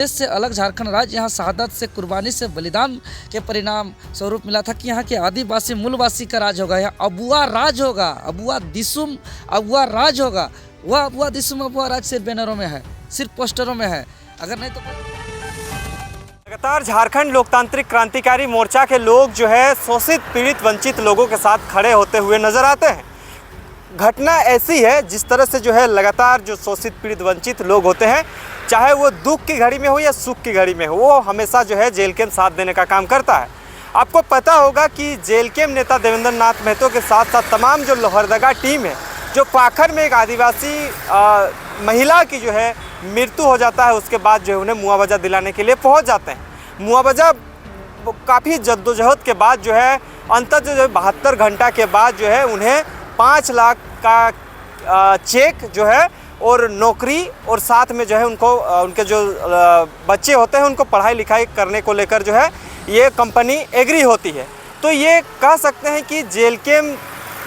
देश से अलग झारखंड राज्य यहाँ शहादत से, कुर्बानी से, बलिदान के परिणाम स्वरूप मिला था कि यहाँ के आदिवासी मूलवासी का राज होगा, यहाँ अबुआ राज होगा, अबुआ दिसुम अबुआ राज होगा। वह अबुआ दिसुम अबुआ राज सिर्फ बैनरों में है, सिर्फ पोस्टरों में है, अगर नहीं तो। लगातार झारखंड लोकतांत्रिक क्रांतिकारी मोर्चा के लोग जो है शोषित, पीड़ित, वंचित लोगों के साथ खड़े होते हुए नजर आते हैं। घटना ऐसी है जिस तरह से जो है लगातार जो शोषित, पीड़ित, वंचित लोग होते हैं, चाहे वो दुख की घड़ी में हो या सुख की घड़ी में हो, वो हमेशा जो है जेल कैंप साथ देने का काम करता है। आपको पता होगा कि जेल कैंप नेता देवेंद्र नाथ महतो के साथ साथ तमाम जो लोहरदगा टीम है, जो पाखर में एक आदिवासी महिला की जो है मृत्यु हो जाता है, उसके बाद जो है उन्हें मुआवजा दिलाने के लिए पहुंच जाते हैं। मुआवजा काफ़ी जद्दोजहद के बाद जो है अंततः जो 72 घंटा के बाद जो है उन्हें 5 लाख का चेक जो है और नौकरी और साथ में जो है उनको उनके जो बच्चे होते हैं उनको पढ़ाई लिखाई करने को लेकर जो है ये कंपनी एग्री होती है। तो ये कह सकते हैं कि जेल कैंप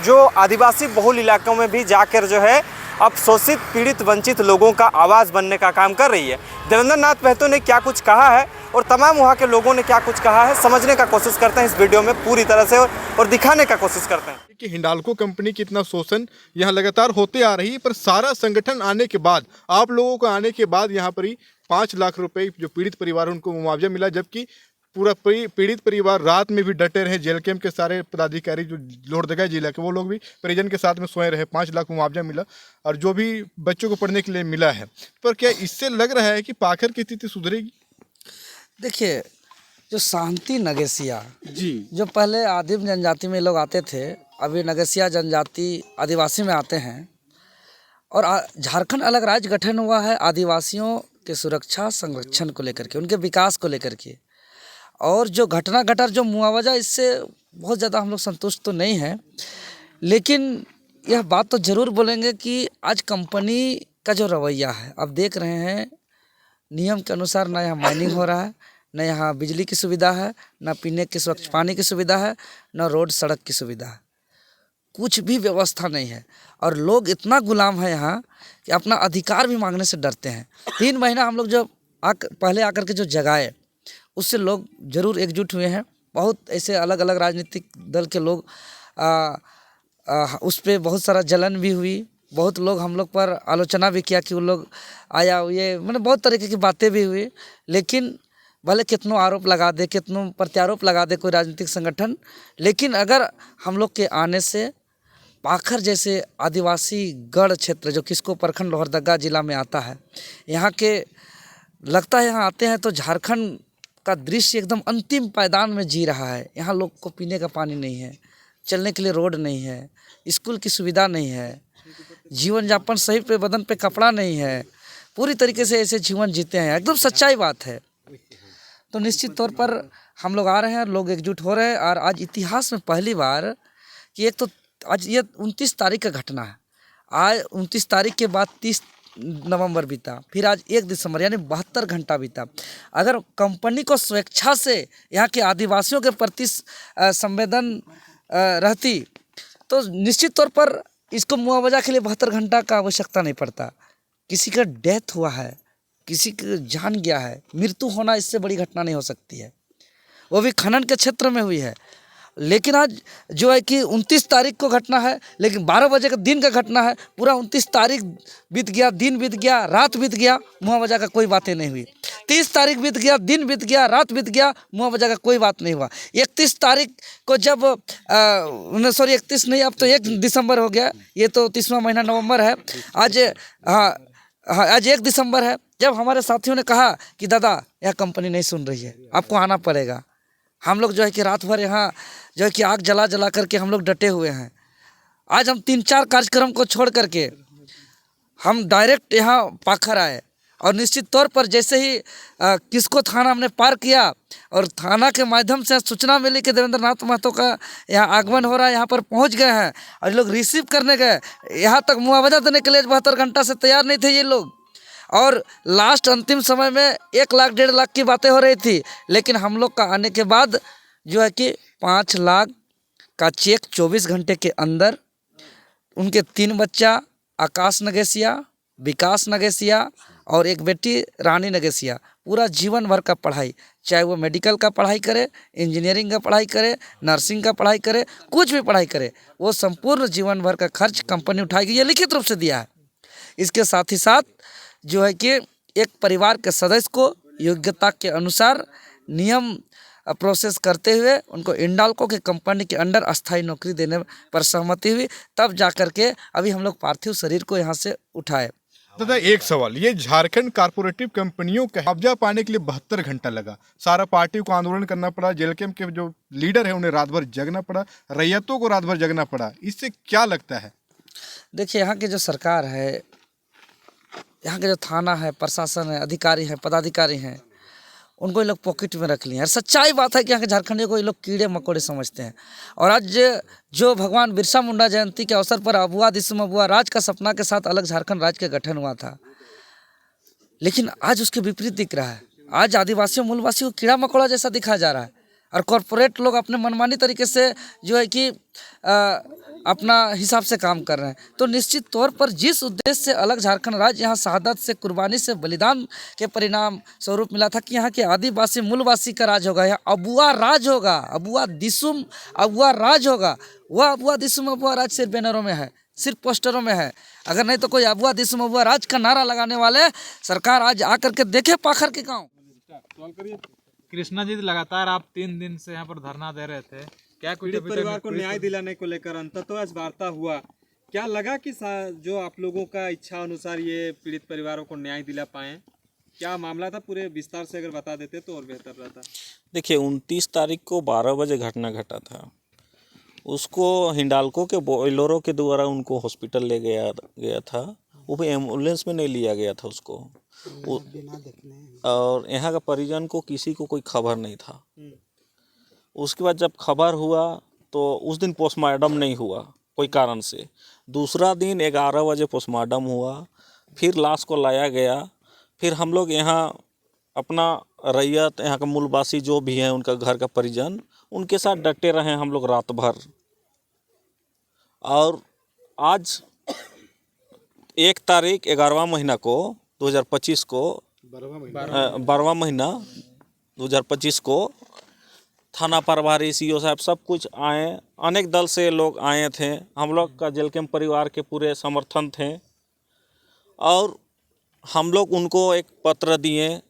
जो आदिवासी बहुल इलाकों में भी जाकर जो है अब शोषित, पीड़ित, वंचित लोगों का आवाज़ बनने का काम कर रही है। देवेंद्र नाथ महतो ने क्या कुछ कहा है और तमाम वहाँ के लोगों ने क्या कुछ कहा है, समझने का कोशिश करते हैं इस वीडियो में पूरी तरह से और दिखाने का कोशिश करते हैं कि हिंडाल्को कंपनी की इतना शोषण यहाँ लगातार होते आ रही है। पर सारा संगठन आने के बाद, आप लोगों को आने के बाद यहाँ पर ही 5 लाख रुपए जो पीड़ित परिवार उनको मुआवजा मिला, जबकि पूरा पीड़ित परिवार रात में भी डटे रहे। जेल कैंप के सारे पदाधिकारी जो लोहरदगा जिला के, वो लोग भी परिजन के साथ में सोए रहे। 5 लाख मुआवजा मिला और जो भी बच्चों को पढ़ने के लिए मिला है। पर क्या इससे लग रहा है कि पाखर की स्थिति सुधरेगी? देखिए, जो शांति नगेशिया जी, जो पहले आदिम जनजाति में लोग आते थे, अभी नगेशिया जनजाति आदिवासी में आते हैं। और झारखंड अलग राज्य गठन हुआ है आदिवासियों के सुरक्षा संरक्षण को लेकर के, उनके विकास को लेकर के। और जो घटना घटा, जो मुआवजा, इससे बहुत ज़्यादा हम लोग संतुष्ट तो नहीं हैं। लेकिन यह बात तो ज़रूर बोलेंगे कि आज कंपनी का जो रवैया है, अब देख रहे हैं नियम के अनुसार ना यहाँ माइनिंग हो रहा है, न यहाँ बिजली की सुविधा है, न पीने के स्वच्छ पानी की सुविधा है, न रोड सड़क की सुविधा है, कुछ भी व्यवस्था नहीं है। और लोग इतना गुलाम है यहाँ कि अपना अधिकार भी मांगने से डरते हैं। 3 महीना हम लोग जो पहले आकर के जो जगाए, उससे लोग ज़रूर एकजुट हुए हैं। बहुत ऐसे अलग अलग राजनीतिक दल के लोग उस पर बहुत सारा जलन भी हुई, बहुत लोग हम लोग पर आलोचना भी किया कि वो लोग आया, ये मतलब बहुत तरीके की बातें भी हुई। लेकिन भले कितनों आरोप लगा दे, कितनों प्रत्यारोप लगा दे कोई राजनीतिक संगठन, लेकिन अगर हम लोग के आने से पाखर जैसे आदिवासी गढ़ क्षेत्र जो किसको प्रखंड लोहरदगा जिला में आता है, यहाँ के लगता है यहाँ आते हैं तो झारखंड का दृश्य एकदम अंतिम पायदान में जी रहा है। यहाँ लोग को पीने का पानी नहीं है, चलने के लिए रोड नहीं है, स्कूल की सुविधा नहीं है, जीवन यापन सही पे, बदन पे कपड़ा नहीं है, पूरी तरीके से ऐसे जीवन जीते हैं। एकदम सच्चाई बात है। तो निश्चित तौर पर हम लोग आ रहे हैं, लोग एकजुट हो रहे हैं। और आज इतिहास में पहली बार कि एक तो आज ये 29 तारीख का घटना है, आज 29 तारीख के बाद 30 नवंबर बीता, फिर आज 1 दिसंबर, यानी 72 घंटा बीता। अगर कंपनी को स्वेच्छा से यहाँ के आदिवासियों के प्रति संवेदन रहती तो निश्चित तौर पर इसको मुआवजा के लिए 72 घंटा का आवश्यकता नहीं पड़ता। किसी का डेथ हुआ है, किसी की जान गया है, मृत्यु होना इससे बड़ी घटना नहीं हो सकती है, वो भी खनन के क्षेत्र में हुई है। लेकिन आज जो है कि 29 तारीख को घटना है, लेकिन 12 बजे का दिन का घटना है। पूरा 29 तारीख बीत गया, दिन बीत गया, रात बीत गया, मुआवजा का कोई बातें नहीं हुई। 30 तारीख बीत गया, दिन बीत गया, रात बीत गया, मुआवजा का कोई बात नहीं हुआ। 31 तारीख को जब 31 नहीं, अब तो 1 दिसंबर हो गया, ये तो 30वां महीना नवंबर है आज। हाँ, आज 1 दिसंबर है, जब हमारे साथियों ने कहा कि दादा यह कंपनी नहीं सुन रही है, आपको आना पड़ेगा। हम लोग जो है कि रात भर यहाँ जो है कि आग जला जला करके हम लोग डटे हुए हैं। आज हम 3-4 कार्यक्रम को छोड़ करके हम डायरेक्ट यहाँ पाखर आए। और निश्चित तौर पर जैसे ही किसको थाना हमने पार किया और थाना के माध्यम से सूचना मिली कि देवेंद्र नाथ महतो का यहाँ आगमन हो रहा है, यहाँ पर पहुँच गए हैं और लोग रिसीव करने गए। यहाँ तक मुआवजा देने के लिए 72 घंटा से तैयार नहीं थे ये लोग। और लास्ट अंतिम समय में 1 लाख 1.5 लाख की बातें हो रही थी, लेकिन हम लोग का आने के बाद जो है कि 5 लाख का चेक 24 घंटे के अंदर उनके 3 बच्चा, आकाश नगेशिया, विकास नगेशिया और एक बेटी रानी नगेसिया, पूरा जीवन भर का पढ़ाई, चाहे वो मेडिकल का पढ़ाई करे, इंजीनियरिंग का पढ़ाई करे, नर्सिंग का पढ़ाई करे, कुछ भी पढ़ाई करे, वो संपूर्ण जीवन भर का खर्च कंपनी उठाएगी, ये लिखित रूप से दिया है। इसके साथ ही साथ जो है कि एक परिवार के सदस्य को योग्यता के अनुसार नियम प्रोसेस करते हुए उनको इंडाल्को के कंपनी के अंडर अस्थायी नौकरी देने पर सहमति हुई, तब जाकर के अभी हम लोग पार्थिव शरीर को यहाँ से उठाए। दादा एक सवाल, ये झारखंड कारपोरेटिव कंपनियों का मुआवजा पाने के लिए 72 घंटा लगा, सारा पार्टी को आंदोलन करना पड़ा, जेलकेम के जो लीडर है उन्हें रात भर जगना पड़ा, रैयतों को रात भर जगना पड़ा, इससे क्या लगता है? देखिए, यहाँ की जो सरकार है, यहाँ के जो थाना है, प्रशासन है, अधिकारी है, पदाधिकारी हैं, उनको ये लोग पॉकेट में रख लिए हैं। और सच्चाई बात है कि यहाँ के झारखंडियों को ये लोग कीड़े मकोड़े समझते हैं। और आज जो भगवान बिरसा मुंडा जयंती के अवसर पर अबुआ दिसुम अबुआ राज का सपना के साथ अलग झारखंड राज्य का गठन हुआ था, लेकिन आज उसके विपरीत दिख रहा है। आज आदिवासियों मूलवासियों को कीड़ा मकोड़ा जैसा दिखाया जा रहा है, और कॉरपोरेट लोग अपने मनमानी तरीके से जो है कि अपना हिसाब से काम कर रहे हैं। तो निश्चित तौर पर जिस उद्देश्य से अलग झारखंड राज्य यहाँ शहादत से, कुर्बानी से, बलिदान के परिणाम स्वरूप मिला था कि यहाँ के आदिवासी मूलवासी का राज होगा, यहाँ अबुआ राज होगा, अबुआ दिसुम अबुआ राज होगा, वह अबुआ दिसुम अबुआ राज सिर्फ बैनरों में है, सिर्फ पोस्टरों में है। अगर नहीं तो कोई अबुआ दिसुम अबुआ राज का नारा लगाने वाले सरकार आज आकर के देखे पाखर के गाँव। कृष्णा जी, लगातार आप 3 दिन से यहाँ पर धरना दे रहे थे, क्या कुछ पीड़ित परिवार को न्याय दिलाने को लेकर अंततः आज वार्ता हुआ, क्या लगा कि जो आप लोगों का इच्छा अनुसार ये पीड़ित परिवारों को न्याय दिला पाएं? क्या मामला था, पूरे विस्तार से अगर बता देते तो और बेहतर रहता। देखिए, 29 तारीख को 12 बजे घटना घटा था। उसको हिंडाल्को के बॉयलरों के द्वारा उनको हॉस्पिटल ले गया था, वो भी एम्बुलेंस में नहीं लिया गया था उसको, और यहाँ का परिजन को किसी को कोई खबर नहीं था। उसके बाद जब खबर हुआ तो उस दिन पोस्टमार्टम नहीं हुआ कोई कारण से, दूसरा दिन 11 बजे पोस्टमार्टम हुआ, फिर लाश को लाया गया। फिर हम लोग यहाँ अपना रैयत, यहाँ का मूलवासी जो भी हैं, उनका घर का परिजन, उनके साथ डटे रहे हम लोग रात भर। और आज 1 तारीख 11वां महीना को 2025 को 12वां महीना 2025 को थाना प्रभारी, सीओ साहब सब कुछ आए, अनेक दल से लोग आए थे, हम लोग का जेलकेम परिवार के पूरे समर्थन थे, और हम लोग उनको एक पत्र दिए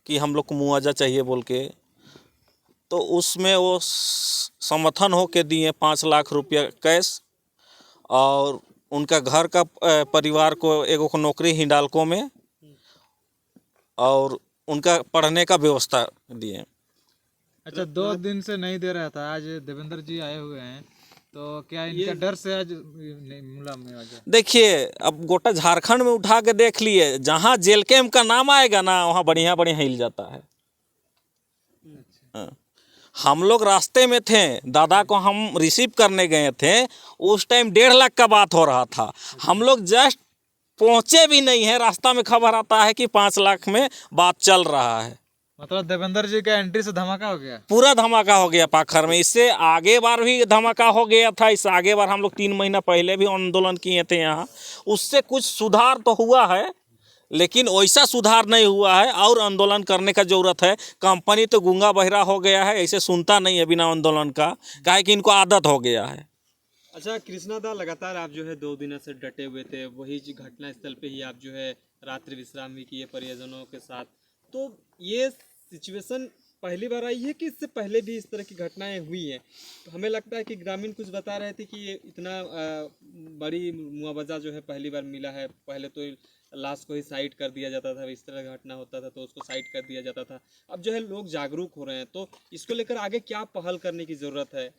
कि हम लोग को मुआवजा चाहिए बोल के, तो उसमें वो समर्थन हो के दिए 5 लाख रुपया कैश, और उनका घर का परिवार को एगो को नौकरी हिंडाल्को में, और उनका पढ़ने का व्यवस्था दिए। अच्छा, 2 दिन से नहीं दे रहा था, आज देवेंद्र जी आए हुए हैं, तो क्या इनका डर से आज नहीं मिला मुआवजा? देखिए, अब गोटा झारखंड में उठा के देख लिए, जहाँ जेल कैम्प का नाम आएगा ना, वहाँ बढ़िया बढ़िया हिल जाता है। हम लोग रास्ते में थे, दादा को हम रिसीव करने गए थे, उस टाइम 1.5 लाख का बात हो रहा था। हम लोग जस्ट पहुँचे भी नहीं है, रास्ता में खबर आता है कि 5 लाख में बात चल रहा है। मतलब देवेंद्र जी का एंट्री से धमाका हो गया, पूरा धमाका हो गया पाखर में। इससे आगे बार भी धमाका हो गया था, इससे आगे बार हम लोग 3 महीना पहले भी आंदोलन किए थे यहाँ, उससे कुछ सुधार तो हुआ है, लेकिन वैसा सुधार नहीं हुआ है, और आंदोलन करने का ज़रूरत है। कंपनी तो गूंगा बहरा हो गया है, ऐसे सुनता नहीं है बिना आंदोलन का, काहे कि इनको आदत हो गया है। अच्छा कृष्णा दा, लगातार आप जो है 2 दिनों से डटे हुए थे, वही घटना स्थल पे ही आप जो है रात्रि विश्राम भी किए परिजनों के साथ, तो ये सिचुएशन पहली बार आई है कि इससे पहले भी इस तरह की घटनाएं हुई हैं? तो हमें लगता है कि ग्रामीण कुछ बता रहे थे कि ये इतना बड़ी मुआवजा जो है पहली बार मिला है। पहले तो लाश को ही साइड कर दिया जाता था, इस तरह का घटना होता था तो उसको साइड कर दिया जाता था। अब जो है लोग जागरूक हो रहे हैं, तो इसको लेकर आगे क्या पहल करने की ज़रूरत है?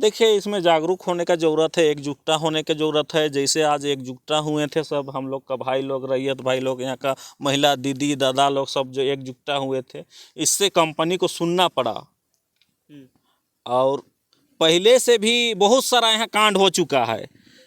देखिए, इसमें जागरूक होने का ज़रूरत है, एकजुटता होने की ज़रूरत है। जैसे आज एकजुटता हुए थे सब हम लोग का भाई लोग, रैयत भाई लोग, यहाँ का महिला दीदी दादा लोग सब जो एकजुटता हुए थे, इससे कंपनी को सुनना पड़ा। और पहले से भी बहुत सारा यहाँ कांड हो चुका है,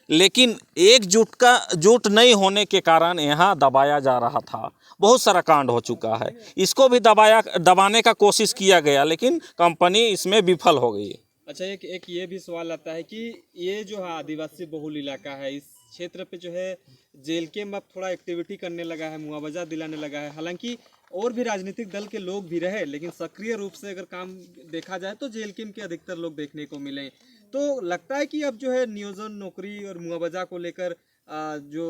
लेकिन एकजुट नहीं होने के कारण यहाँ दबाया जा रहा था। बहुत सारा कांड हो चुका है, इसको भी दबाने का कोशिश किया गया, लेकिन कंपनी इसमें विफल हो गई। अच्छा, एक ये भी सवाल आता है कि ये जो है आदिवासी बहुल इलाका है, इस क्षेत्र पे जो है जेल कैम्प अब थोड़ा एक्टिविटी करने लगा है, मुआवजा दिलाने लगा है। हालांकि और भी राजनीतिक दल के लोग भी रहे, लेकिन सक्रिय रूप से अगर काम देखा जाए तो जेल कैम्प के अधिकतर लोग देखने को मिले। तो लगता है कि अब जो है नियोजन, नौकरी और मुआवजा को लेकर जो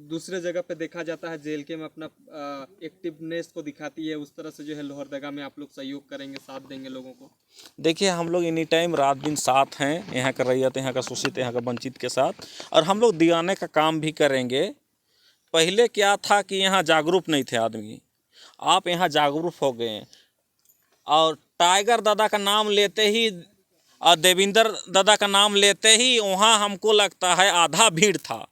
दूसरे जगह पे देखा जाता है जेल कैम्प अपना एक्टिवनेस को दिखाती है, उस तरह से जो है लोहरदगा में आप लोग सहयोग करेंगे, साथ देंगे लोगों को? देखिए, हम लोग एनी टाइम रात दिन साथ हैं, यहाँ का रैयत, यहाँ का शोषित, यहाँ का वंचित के साथ, और हम लोग दिलाने का काम भी करेंगे। पहले क्या था कि यहाँ जागरूक नहीं थे आदमी, आप यहाँ जागरूक हो गए हैं। और टाइगर दादा का नाम लेते ही और देवेंद्र दादा का नाम लेते ही वहाँ हमको लगता है आधा भीड़ था।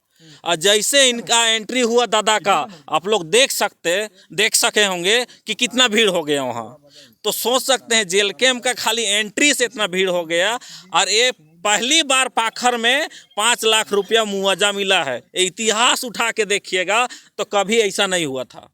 और जैसे इनका एंट्री हुआ दादा का, आप लोग देख सके होंगे कि कितना भीड़ हो गया वहाँ। तो सोच सकते हैं जेल कैम्प का खाली एंट्री से इतना भीड़ हो गया। और ये पहली बार पाखर में 5 लाख रुपया मुआवजा मिला है। इतिहास उठा के देखिएगा तो कभी ऐसा नहीं हुआ था।